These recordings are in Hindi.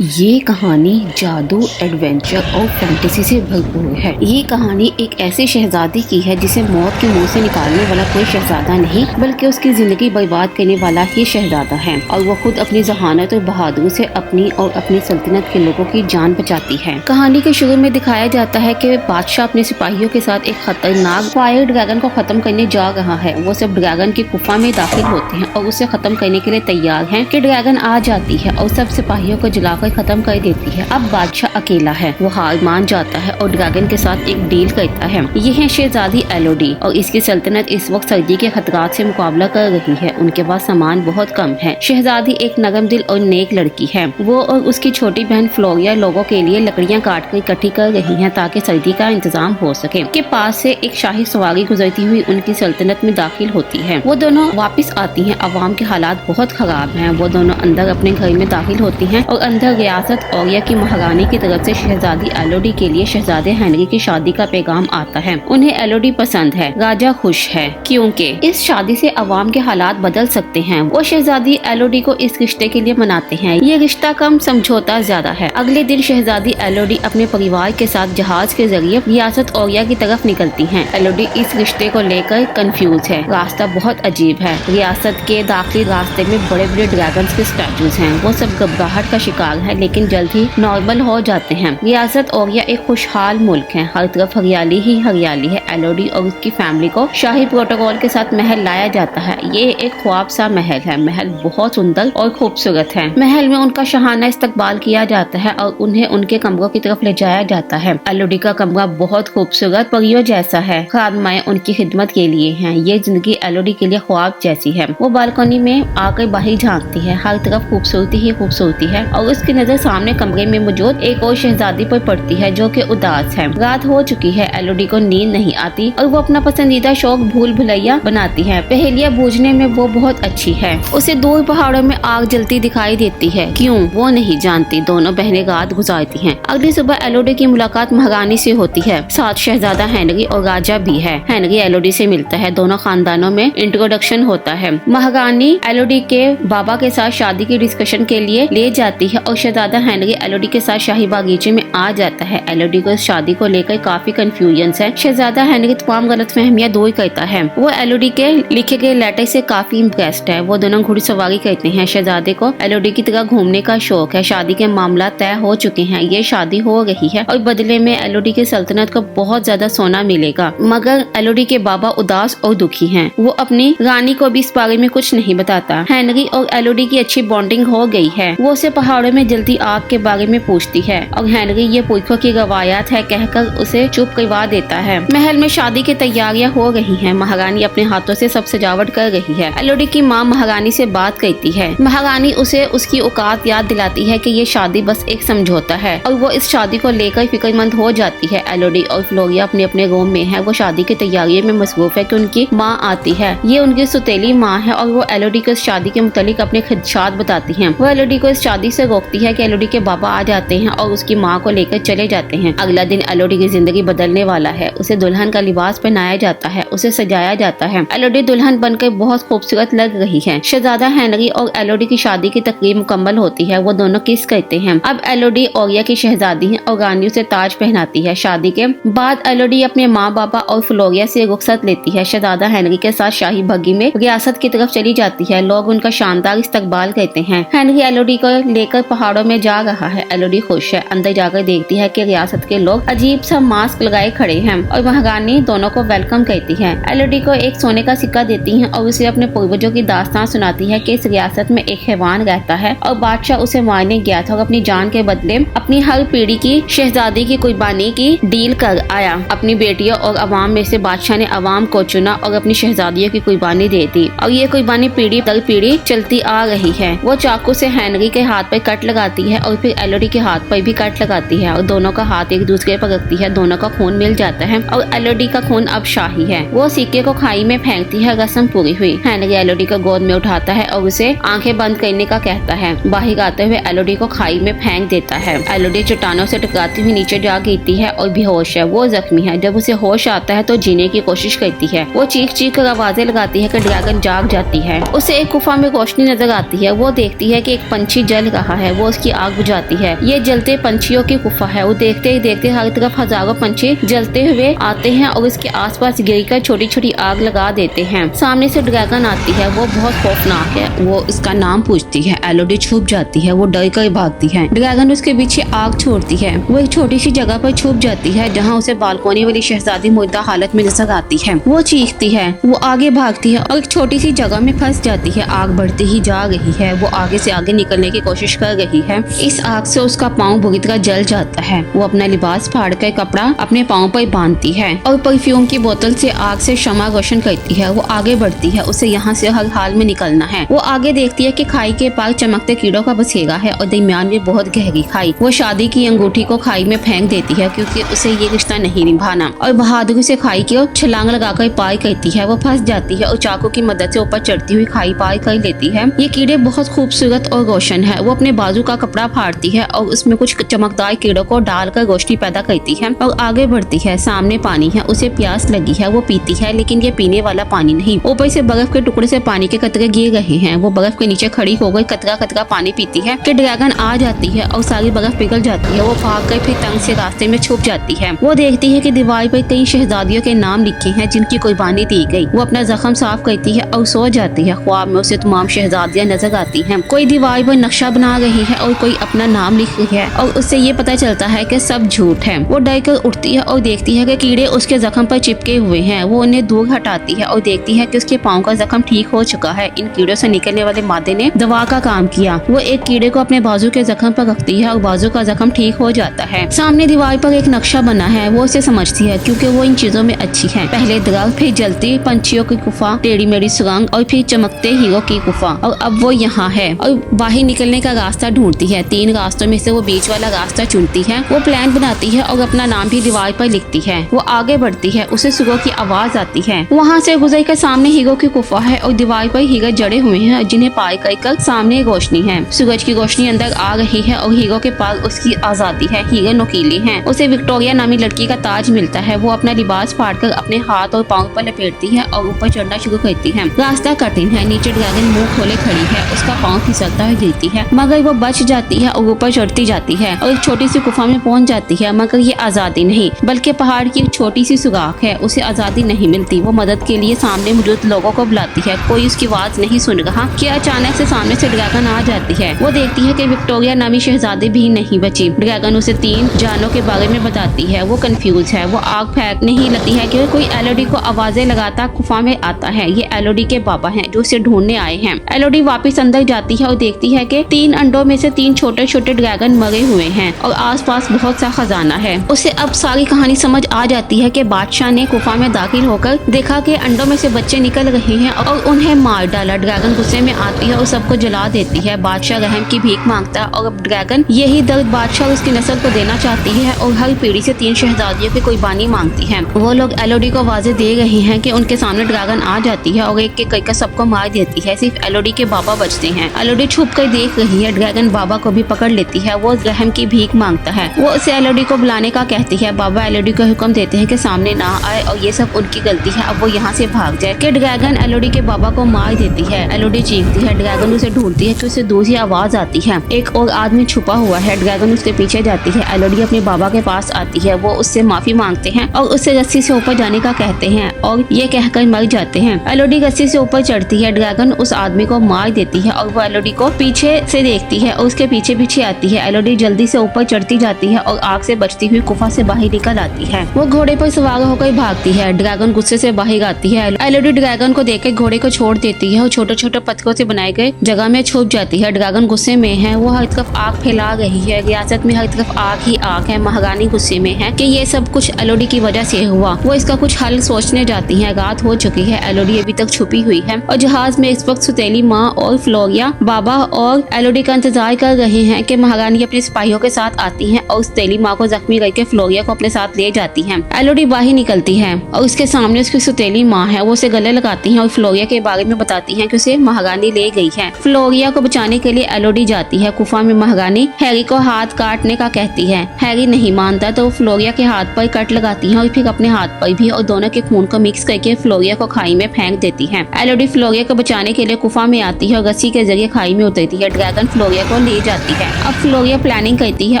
ये कहानी जादू, एडवेंचर और फैंटेसी से भरपूर है। ये कहानी एक ऐसे शहजादी की है जिसे मौत के मुंह से निकालने वाला कोई शहजादा नहीं बल्कि उसकी जिंदगी बर्बाद करने वाला ही शहजादा है। और वो खुद अपनी जहानत और बहादुरी से अपनी और अपनी सल्तनत के लोगों की जान बचाती है। कहानी के शुरू में दिखाया जाता है कि बादशाह अपने सिपाहियों के साथ एक खतरनाक फायर ड्रैगन को खत्म करने जा रहा है। वो सब ड्रैगन की गुफा में दाखिल होते हैं और उसे खत्म करने के लिए तैयार हैं कि ड्रैगन आ जाती है और सब सिपाहियों को जलाकर खत्म कर देती है। अब बादशाह अकेला है। वो हार मान जाता है और ड्रैगन के साथ एक डील करता है। ये है शहजादी एलोडी और इसकी सल्तनत इस वक्त सर्दी के खतरात से मुकाबला कर रही है। उनके पास सामान बहुत कम है। शहजादी एक नरम दिल और नेक लड़की है। वो और उसकी छोटी बहन फ्लोरिया लोगों के लिए लकड़ियां काट कर इकट्ठी कर रही है ताकि सर्दी का इंतजाम हो सके। के पास से एक शाही सवारी गुजरती हुई उनकी सल्तनत में दाखिल होती है। वो दोनों वापस आती हैं। अवाम के हालात बहुत खराब हैं। वो दोनों अंदर अपने घर में दाखिल होती हैं और अंदर रियासत ओरिया की महारानी की तरफ से शहजादी एलोडी के लिए शहजादे हेनरी की शादी का पैगाम आता है। उन्हें एलोडी पसंद है। राजा खुश है क्योंकि इस शादी से अवाम के हालात बदल सकते हैं। वो शहजादी एलोडी को इस रिश्ते के लिए मनाते हैं। ये रिश्ता कम समझौता ज्यादा है। अगले दिन शहजादी एलोडी अपने परिवार के साथ जहाज के जरिए रियासत ओरिया की तरफ निकलती हैं। एलोडी इस रिश्ते को लेकर कंफ्यूज है। रास्ता बहुत अजीब है। रियासत के दाखिली रास्ते में बड़े बड़े ड्रैगन्स के स्टैचूज हैं। वो सब घबराहट का शिकार है लेकिन जल्द ही नॉर्मल हो जाते हैं। रियासत ओरिया एक खुशहाल मुल्क है। हर तरफ हरियाली ही हरियाली है। एलोडी और उसकी फैमिली को शाही प्रोटोकॉल के साथ महल लाया जाता है। ये एक ख्वाब सा महल है। महल बहुत सुंदर और खूबसूरत है। महल में उनका शहाना इस्तकबाल किया जाता है और उन्हें उनके कमरों की तरफ ले जाया जाता है। एलोडी का कमरा बहुत खूबसूरत परियों जैसा है। खादमाएं उनकी खिदमत के लिए हैं। ये जिंदगी एलोडी के लिए ख्वाब जैसी है। वो बालकनी में आकर बाहर झांकती है। हर तरफ खूबसूरती ही खूबसूरती है और उसकी नजर सामने कमरे में मौजूद एक और शहजादी पर पड़ती है जो कि उदास है। रात हो चुकी है। एलोडी को नींद नहीं आती और वो अपना पसंदीदा शौक भूल भुलैया बनाती है। पहेलियां बूझने में वो बहुत अच्छी है। उसे दूर पहाड़ों में आग जलती दिखाई देती है। क्यों वो नहीं जानती। दोनों बहनें रात गुजारती हैं। अगली सुबह एलोडी की मुलाकात महारानी से होती है। साथ शहजादा हेनरी और राजा भी है। हेनरी एलोडी से मिलता है। दोनों खानदानों में इंट्रोडक्शन होता है। महारानी एलोडी के बाबा के साथ शादी की डिस्कशन के लिए ले जाती है और शहजादा हेनरी एलोडी के साथ शाही बागीचे में आ जाता है। एलोडी को इस शादी को लेकर काफी कंफ्यूजन है। शहजादा हेनरी तमाम गलतफहमियां दूर करता है। वो एलोडी के लिखे गए लेटर से काफी इम्प्रेस्ड है। वो दोनों घुड़सवारी करते हैं। शहजादे को एलोडी की तरह घूमने का शौक है। शादी के मामला तय हो चुके हैं। ये शादी हो रही है और बदले में एलोडी की सल्तनत को बहुत ज्यादा सोना मिलेगा। मगर एलोडी के बाबा उदास और दुखी हैं। वो अपनी रानी को भी इस बारे में कुछ नहीं बताता। हेनरी और एलोडी की अच्छी बॉन्डिंग हो गई है। वो उसे पहाड़ों में जलती आग के बारे में पूछती है और हेनरी ये पुरखों की रवायत है कहकर उसे चुप करवा देता है। महल में शादी की तैयारियां हो रही हैं। महारानी अपने हाथों से सब सजावट कर रही है। एलोडी की माँ महारानी से बात करती है। महारानी उसे उसकी औकात याद दिलाती है कि ये शादी बस एक समझौता है और वो इस शादी को लेकर फिक्रमंद हो जाती है। एलोडी और फ्लोरिया अपने अपने रूम में है। वो शादी की तैयारियों में मसरूफ है कि उनकी माँ आती है। ये उनकी सुतेली माँ है और वो एलोडी को इस शादी के मुतालिक अपने खदशात बताती है। वो एलोडी को इस शादी से रोकती है कि एलोडी के बाबा आ जाते हैं और उसकी माँ को लेकर चले जाते हैं। अगला दिन एलोडी की जिंदगी बदलने वाला है। उसे दुल्हन का लिबास पहनाया जाता है। उसे सजाया जाता है। एलोडी दुल्हन बनकर बहुत खूबसूरत लग रही है। शहजादा हेनरी और एलोडी की शादी की तकरीब मुकम्मल होती है। वो दोनों किस करते हैं। अब एलोडी ओरिया की शहजादी है और रानियों से ताज पहनाती है। शादी के बाद एलोडी अपने माँ बाबा और फ्लोरिया से रुखसत लेती है। शहजादा हेनरी के साथ शाही बग्गी में रियासत की तरफ चली जाती है। लोग उनका शानदार इस्तकबाल करते हैं। हेनरी एलोडी को लेकर पहाड़ों में जा रहा है। एलोडी खुश है। अंदर जाकर देखती है कि रियासत के लोग अजीब सा मास्क लगाए खड़े हैं और महारानी दोनों को वेलकम करती है। एलोडी को एक सोने का सिक्का देती है और उसे अपने पूर्वजों की दास्तान सुनाती है कि इस रियासत में एक हैवान रहता है और बादशाह उसे मारने गया था और अपनी जान के बदले अपनी हर पीढ़ी की शहजादी की कुर्बानी की डील कर आया। अपनी बेटियों और अवाम में से बादशाह ने अवाम को चुना और अपनी शहजादियों की कुर्बानी दे दी और ये कुर्बानी पीढ़ी दर पीढ़ी चलती आ रही है। वो चाकू से हेनरी के हाथ पर कट लगाती है और फिर एलोडी के हाथ पर भी कट लगाती है और दोनों का हाथ एक दूसरे पर रखती है। दोनों का खून मिल जाता है और एलोडी का खून अब शाही है। वो सिक्के को खाई में फेंकती है। रस्म पूरी हुई। हेनरी एलोडी को गोद में उठाता है और उसे आंखें बंद करने का कहता है। बाहर आते हुए एलोडी को खाई में फेंक देता है। एलोडी चट्टानों से टकराती हुई नीचे जा गिरती है और बेहोश है। वो जख्मी है। जब उसे होश आता है तो जीने की कोशिश करती है। वो चीख चीख कर आवाजें लगाती है कि ड्रैगन जाग जाती है। उसे एक गुफा में रोशनी नजर आती है। वो देखती है कि एक पंछी जल रहा है। वो उसकी आग बुझाती है। ये जलते पंछियों की गुफा है। वो देखते ही देखते हर तरफ हजारों पंछी जलते हुए आते हैं और उसके आसपास गिरकर छोटी छोटी आग लगा देते हैं। सामने से ड्रैगन आती है, वो बहुत खौफनाक है। वो इसका नाम पूछती है, एलोडी छुप जाती है, वो डर कर भागती है। ड्रैगन उसके पीछे आग छोड़ती है। वो एक छोटी सी जगह पर छुप जाती है जहाँ उसे बालकोनी वाली शहजादी मुर्दा हालत में नजर आती है। वो चीखती है, वो आगे भागती है और एक छोटी सी जगह में फंस जाती है। आग बढ़ती ही जा रही है। वो आगे से आगे निकलने की कोशिश कर रही है। इस आग से उसका पाँव बुरी तरह जल जाता है। वो अपना लिबास फाड़ कर कपड़ा अपने पाँव पर बांधती है और परफ्यूम की बोतल से आग से शमा रोशन करती है। वो आगे बढ़ती है, उसे यहाँ से हर हाल में निकलना है। वो आगे देखती है कि खाई के पार चमकते कीड़ों का बसेरा है और दरमियान में बहुत गहरी खाई। वो शादी की अंगूठी को खाई में फेंक देती है क्योंकि उसे ये रिश्ता नहीं निभाना और बहादुरी से खाई की छलांग लगाकर पार करती है। वो फंस जाती है और चाकू की मदद से ऊपर चढ़ती हुई खाई पार कर लेती है। ये कीड़े बहुत खूबसूरत और रोशन है। वो अपने बाजू का कपड़ा फाड़ती है और उसमें कुछ चमकदार कीड़ों को डालकर रोशनी पैदा करती है और आगे बढ़ती है। सामने पानी है, उसे प्यास लगी है। वो पीती है लेकिन ये पीने वाला पानी नहीं। ऊपर से बर्फ के टुकड़े से पानी के कतरे गिर रहे हैं। वो बर्फ के नीचे खड़ी होकर कतरा कतरा पानी पीती है कि ड्रैगन आ जाती है और सारी बर्फ पिघल जाती है। वो भाग कर फिर तंग से रास्ते में छुप जाती है। वो देखती है कि दीवार पर कई शहजादियों के नाम लिखे हैं जिनकी कुर्बानी दी गई। वो अपना जख्म साफ करती है और सो जाती है। ख्वाब में उसे तमाम शहजादियां नजर आती हैं। कोई दीवार पर नक्शा बना रही है और कोई अपना नाम लिख रही है और उससे ये पता चलता है कि सब झूठ है। वो डर कर उठती है और देखती है कि कीड़े उसके जख्म पर चिपके हुए हैं। वो उन्हें दूर हटाती है और देखती है कि उसके पाँव का जख्म ठीक हो चुका है। इन कीड़ों से निकलने वाले मादे ने दवा का काम किया। वो एक कीड़े को अपने बाजू के जख्म पर रखती है और बाजू का जख्म ठीक हो जाता है। सामने दीवार पर एक नक्शा बना है। वो उसे समझती है क्योंकि वो इन चीजों में अच्छी है। पहले दरख्त, फिर जलती पंछियों की गुफा, टेढ़ी मेढ़ी सुरंग और फिर चमकते हीरो की गुफा और अब वो यहाँ है और बाहर निकलने का रास्ता ढूंढती है। 3 रास्तों में से वो बीच वाला रास्ता चुनती है। वो प्लान बनाती है और अपना नाम भी दीवार पर लिखती है। वो आगे बढ़ती है, उसे सुगो की आवाज आती है। वहाँ से गुजर कर सामने हीरो की गुफा है और दीवार पर हीरो जड़े हुए हैं जिन्हें पार कर सामने रोशनी है। सूरज की रोशनी अंदर आ रही है और हीरो के पास उसकी आजादी है। हीरो नुकीले हैं। उसे विक्टोरिया नामी लड़की का ताज मिलता है। वो अपना लिबास फाड़कर अपने हाथ और पाँव पर लपेटती है और ऊपर चढ़ना शुरू करती है। रास्ता कठिन है। नीचे ड्रैगन मुंह खोले खड़ी है। उसका पाँव फिसलता हुआ गिरती है मगर वो बच जाती है और ऊपर चढ़ती जाती है और एक छोटी सी गुफा में पहुंच जाती है। मगर ये आजादी नहीं बल्कि पहाड़ की एक छोटी सी सुराख है। उसे आजादी नहीं मिलती। वो मदद के लिए सामने मौजूद लोगों को बुलाती है। कोई उसकी आवाज नहीं सुन रहा कि अचानक से सामने से ड्रैगन आ जाती है। वो देखती है कि विक्टोरिया नामी शहजादी भी नहीं बची। ड्रैगन उसे 3 जानों के बारे में बताती है। वो कंफ्यूज है। वो आग फेंकने ही लगती है कि कोई एलोडी को आवाजें लगाता गुफा में आता है। ये एलोडी के बाबा हैं जो उसे ढूंढने आए हैं। एलोडी वापस अंदर जाती है और देखती है कि 3 अंडों में से 3 छोटे छोटे ड्रैगन मरे हुए हैं और आसपास बहुत सा खजाना है। उसे अब सारी कहानी समझ आ जाती है कि बादशाह ने गुफा में दाखिल होकर देखा कि अंडों में से बच्चे निकल रहे हैं और उन्हें मार डाला। ड्रैगन गुस्से में आती है और सबको जला देती है। बादशाह रहम की भीख मांगता है और अब ड्रैगन यही दर्द बादशाह और उसकी नस्ल को देना चाहती है और हर पीढ़ी से 3 शहजादियों की कुर्बानी मांगती है। वो लोग एलोडी को आवाजें दे रहे हैं कि उनके सामने ड्रैगन आ जाती है और एक के कई का सबको मार देती है। सिर्फ एलोडी के बाबा बचते हैं। एलोडी छुप कर देख रही है। ड्रैगन बाबा को भी पकड़ लेती है। वो रहम की भीख मांगता है। वो उसे एलोडी को बुलाने का कहती है। बाबा एलोडी को हुक्म देते हैं कि सामने ना आए और ये सब उनकी गलती है, अब वो यहाँ से भाग जाए। कि ड्रैगन एलोडी के बाबा को मार देती है। एलोडी चीखती है। ड्रैगन उसे ढूंढती है कि उसे दूर से आवाज आती है। एक और आदमी छुपा हुआ है। ड्रैगन उसके पीछे जाती है। एलोडी अपने बाबा के पास आती है। वो उससे माफी मांगते हैं और उससे रस्सी से ऊपर जाने का कहते हैं और ये कहकर मर जाते हैं। एलोडी रस्सी से ऊपर चढ़ती है। ड्रैगन उस आदमी को मार देती है और वो एलोडी को पीछे से देखती है और उसके पीछे पीछे आती है। एलोडी जल्दी से ऊपर चढ़ती जाती है और आग से बचती हुई गुफा से बाहर निकल आती है। वो घोड़े पर सवार होकर भागती है। ड्रैगन गुस्से से बाहर आती है। एलोडी ड्रैगन को देखकर घोड़े को छोड़ देती है और छोटे छोटे पत्थरों से बनाए गए जगह में छुप जाती है। ड्रैगन गुस्से में है। वो हर तरफ आग फैला रही है। रियासत में हर तरफ आग ही आग है। महारानी गुस्से में है कि ये सब कुछ एलोडी की वजह से हुआ। वो इसका कुछ हल सोचने जाती है। रात हो चुकी है। एलोडी अभी तक छुपी हुई है और जहाज में इस वक्त सुतेली माँ और फ्लोरिया बाबा और एलोडी का इंतजार कर रहे हैं कि महारानी अपने सिपाहियों के साथ आती है और सुतेली माँ को जख्मी करके फ्लोरिया को अपने साथ ले जाती है। एलोडी बाहर निकलती है और उसके सामने उसकी सुतेली माँ है। वो उसे गले लगाती है और फ्लोरिया के बारे में बताती है कि उसे महारानी ले गई है। फ्लोरिया को बचाने के लिए एलोडी जाती है। गुफा में महारानी हैरी को हाथ काटने का कहती है। हैरी नहीं मानता तो फ्लोरिया के हाथ पर कट लगाती है और फिर अपने हाथ पर भी और दोनों के खून को मिक्स करके फ्लोरिया को खाई में फेंक देती है। एलोडी फ्लोरिया को बचाने के लिए गुफा में आती है और रस्सी के जरिए खाई में उतरती है। ड्रैगन फ्लोरिया को ले जाती है। अब फ्लोरिया प्लानिंग करती है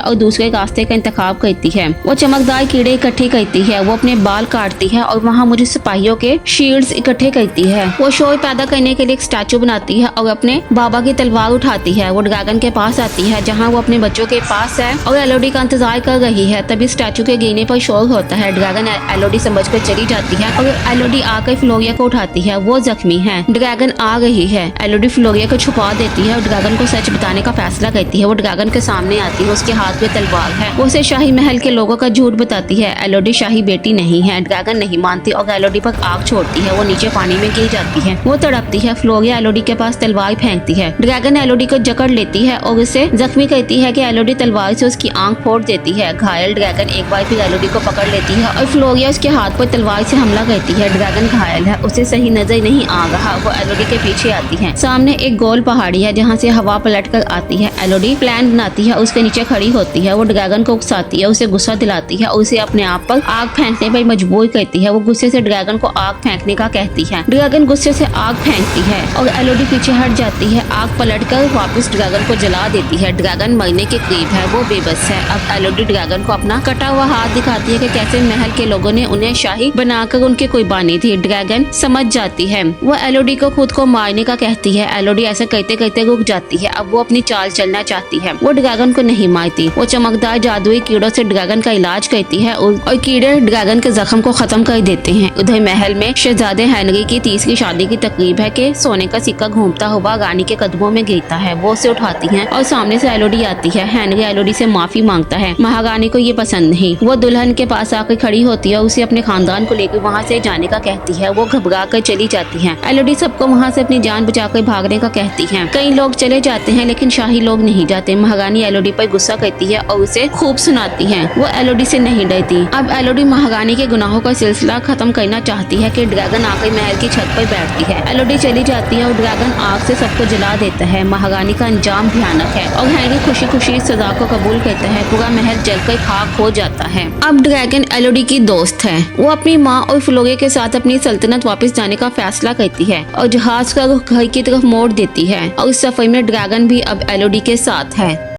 और दूसरे रास्ते का इंतखाब करती है। वो चमकदार कीड़े इकट्ठे करती है, वो अपने बाल काटती है और वहाँ मुझे सिपाहियों के शील्ड्स इकट्ठे करती है। वो शोर पैदा करने के लिए एक स्टैचू बनाती है और अपने बाबा की तलवार उठाती है। वो ड्रैगन के पास आती है जहाँ वो अपने बच्चों के पास है और एलोडी का इंतजार कर रही है। तभी स्टैचू के गिरने पर शोर होता है। ड्रैगन एलोडी समझकर चली जाती है और एलोडी आकर फ्लोरिया को उठाती है। वो जख्मी है। ड्रैगन आ रही है। एलोडी फ्लोरिया को छुपा देती है और ड्रैगन को सच बताने का फैसला करती है। वो ड्रैगन के सामने आती है, उसके हाथ में तलवार है। वो उसे शाही महल के लोगों का झूठ बताती है। एलोडी शाही बेटी नहीं है। ड्रैगन नहीं मानती और एलोडी पर आग छोड़ती है। वो नीचे पानी में गिर जाती है। वो तड़पती है। फ्लोरिया एलोडी के पास तलवार फेंकती है। ड्रैगन एलोडी को जकड़ लेती है और उसे जख्मी करती है कि एलोडी तलवार से उसकी आंख फोड़ देती है। घायल ड्रैगन एक बार फिर एलोडी को पकड़ लेती है और फ्लोरिया उसके हाथ पर तलवार से हमला करती है। ड्रैगन घायल है, उसे सही नजर नहीं आ रहा। वो एलोडी के पीछे आती है। सामने एक गोल पहाड़ी है जहाँ से हवा पलट कर आती है। एलोडी प्लान बनाती है, उसके नीचे खड़ी होती है। वो ड्रैगन को उकसाती है, उसे गुस्सा दिलाती है और उसे अपने आप पर आग फेंकने पर मजबूर करती है। वो गुस्से से ड्रैगन को आग फेंकने का कहती है। ड्रैगन गुस्से से आग फेंकती है और एलोडी पीछे हट जाती है। आग पलटकर वापस ड्रैगन को जला देती है। ड्रैगन मरने के करीब है, वो बेबस है। अब एलोडी ड्रैगन को अपना कटा हुआ हाथ दिखाती है कि कैसे महल के लोगों ने उन्हें शाही बनाकर उनके कुर्बानी थी। ड्रैगन समझ जाती है। वो एलोडी को खुद को मारने का कहती है। एलोडी ऐसा करते करते रुक जाती है। अब वो अपनी चाल चलना चाहती है। वो ड्रैगन को नहीं मारती। वो चमकदार जादुई कीड़ों से ड्रैगन का इलाज करती है और कीड़े ड्रैगन के जख्म को खत्म कर देते हैं। उधर महल में शहजादे हेनरी की तीसरी शादी की तकरीब है कि सोने का सिक्का घूमता हुआ रानी के कदमों में गिरता है। वो उसे उठाती है और सामने से एलोडी आती है। हेनरी एलोडी से माफी मांगता है। महारानी को ये पसंद नहीं। वो दुल्हन के पास आकर खड़ी होती है और उसे अपने खानदान को लेकर वहाँ से जाने का कहती है। वो घबरा कर चली जाती है। एलोडी सबको वहाँ से अपनी जान बचाकर भागने का कहती है। कई लोग चले जाते हैं लेकिन शाही लोग नहीं जाते। महारानी एलोडी पर गुस्सा करती है और उसे खूब सुनाती है। वो एलोडी से नहीं डरती। अब एलोडी महारानी के गुनाहों का सिलसिला खत्म करना चाहती है कि ड्रैगन आकर महल की छत पर बैठती है। एलोडी चली जाती है और ड्रैगन आग से सबको जला देता है। महारानी का अंजाम भयानक है और हेनरी खुशी खुशी इस सजा को कबूल करता है। पूरा महल जलकर खाक हो जाता है। अब ड्रैगन एलोडी की दोस्त है। वो अपनी माँ और फ्लोरिया के साथ अपनी सल्तनत वापस जाने का फैसला करती है और जहाज का रुख घर की तरफ मोड़ देती है और इस सफर में ड्रैगन भी अब एलोडी के साथ है।